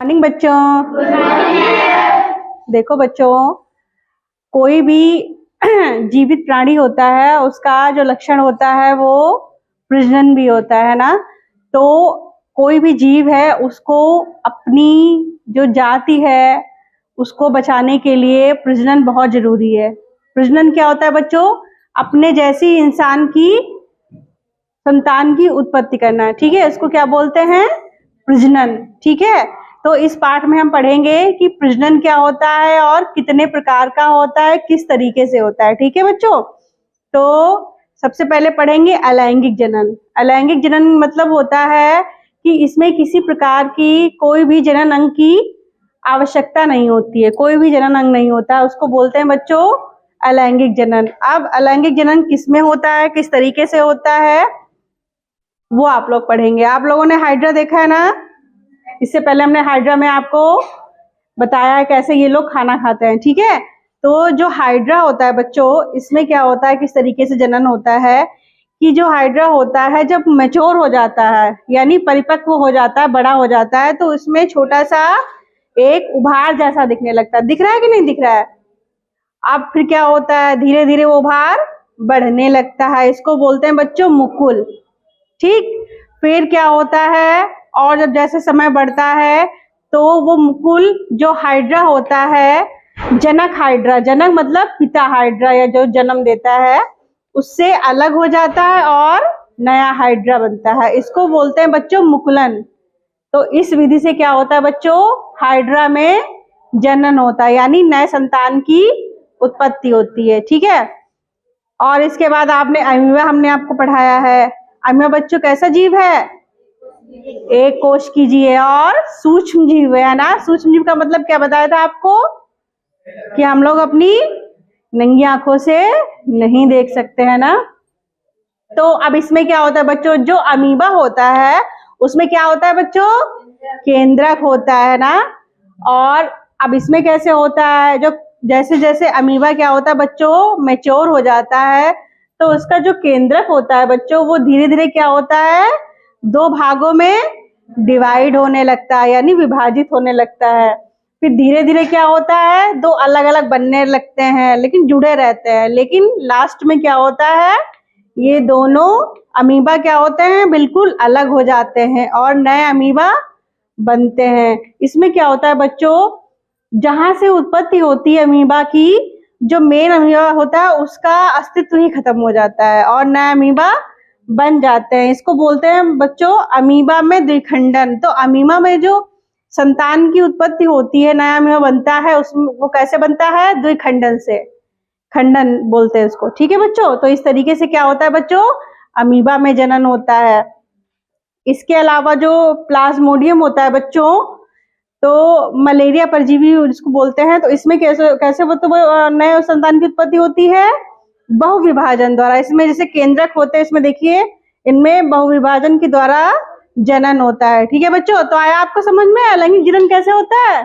Morning बच्चों। देखो बच्चों, कोई भी जीवित प्राणी होता है उसका जो लक्षण होता है वो प्रजनन भी होता है ना। तो कोई भी जीव है उसको अपनी जो जाति है उसको बचाने के लिए प्रजनन बहुत जरूरी है। प्रजनन क्या होता है बच्चों? अपने जैसी इंसान की संतान की उत्पत्ति करना, ठीक है। इसको क्या बोलते हैं? प्रजनन, ठीक है। तो इस पाठ में हम पढ़ेंगे कि प्रजनन क्या होता है और कितने प्रकार का होता है, किस तरीके से होता है, ठीक है बच्चों। तो सबसे पहले पढ़ेंगे अलैंगिक जनन। अलैंगिक जनन मतलब होता है कि इसमें किसी प्रकार की कोई भी जनन अंग की आवश्यकता नहीं होती है, कोई भी जनन अंग नहीं होता है, उसको बोलते हैं बच्चों अलैंगिक जनन। अब अलैंगिक जनन किसमें होता है, किस तरीके से होता है, वो आप लोग पढ़ेंगे। आप लोगों ने हाइड्रा देखा है ना। इससे पहले हमने हाइड्रा में आपको बताया है कैसे ये लोग खाना खाते हैं, ठीक है। तो जो हाइड्रा होता है बच्चों, इसमें क्या होता है, किस तरीके से जनन होता है कि जो हाइड्रा होता है जब मैच्योर हो जाता है यानी परिपक्व हो जाता है, बड़ा हो जाता है, तो उसमें छोटा सा एक उभार जैसा दिखने लगता है। दिख रहा है कि नहीं दिख रहा है? अब फिर क्या होता है, धीरे धीरे वो उभार बढ़ने लगता है, इसको बोलते हैं बच्चों मुकुल, ठीक। फिर क्या होता है, और जब जैसे समय बढ़ता है तो वो मुकुल जो हाइड्रा होता है, जनक हाइड्रा, जनक मतलब पिता हाइड्रा या जो जन्म देता है, उससे अलग हो जाता है और नया हाइड्रा बनता है, इसको बोलते हैं बच्चों मुकुलन। तो इस विधि से क्या होता है बच्चों, हाइड्रा में जनन होता है यानी नए संतान की उत्पत्ति होती है, ठीक है। और इसके बाद आपने अमीबा हमने आपको पढ़ाया है। अमीबा बच्चों कैसा जीव है? एक कोश की जीव है और सूक्ष्म जीव है ना। सूक्ष्म जीव का मतलब क्या बताया था आपको कि हम लोग अपनी नंगी आंखों से नहीं देख सकते हैं ना। तो अब इसमें क्या होता है बच्चों, जो अमीबा होता है उसमें क्या होता है बच्चों, केंद्रक होता है ना। और अब इसमें कैसे होता है, जो जैसे जैसे अमीबा क्या होता है बच्चों मैच्योर हो जाता है तो उसका जो केंद्रक होता है बच्चों वो धीरे धीरे क्या होता है, दो भागों में डिवाइड होने लगता है यानी विभाजित होने लगता है। फिर धीरे धीरे क्या होता है, दो अलग अलग बनने लगते हैं लेकिन जुड़े रहते हैं, लेकिन लास्ट में क्या होता है, ये दोनों अमीबा क्या होते हैं, बिल्कुल अलग हो जाते हैं और नए अमीबा बनते हैं। इसमें क्या होता है बच्चों, जहां से उत्पत्ति होती है अमीबा की, जो मेन अमीबा होता है उसका अस्तित्व ही खत्म हो जाता है और नए अमीबा बन जाते हैं। इसको बोलते हैं बच्चों अमीबा में द्विखंडन। तो अमीबा में जो संतान की उत्पत्ति होती है, नया अमीबा बनता है, उसमें वो कैसे बनता है, द्विखंडन से, खंडन बोलते हैं उसको, ठीक है बच्चों। तो इस तरीके से क्या होता है बच्चों, अमीबा में जनन होता है। इसके अलावा जो प्लाज्मोडियम होता है बच्चों, तो मलेरिया परजीवी जिसको बोलते हैं, तो इसमें कैसे कैसे वो तो नए संतान की उत्पत्ति होती है बहुविभाजन द्वारा। इसमें जैसे केंद्रक होते हैं, इसमें देखिए इनमें बहुविभाजन के द्वारा जनन होता है, ठीक है बच्चों। तो आया आपको समझ में अलैंगिक जनन कैसे होता है?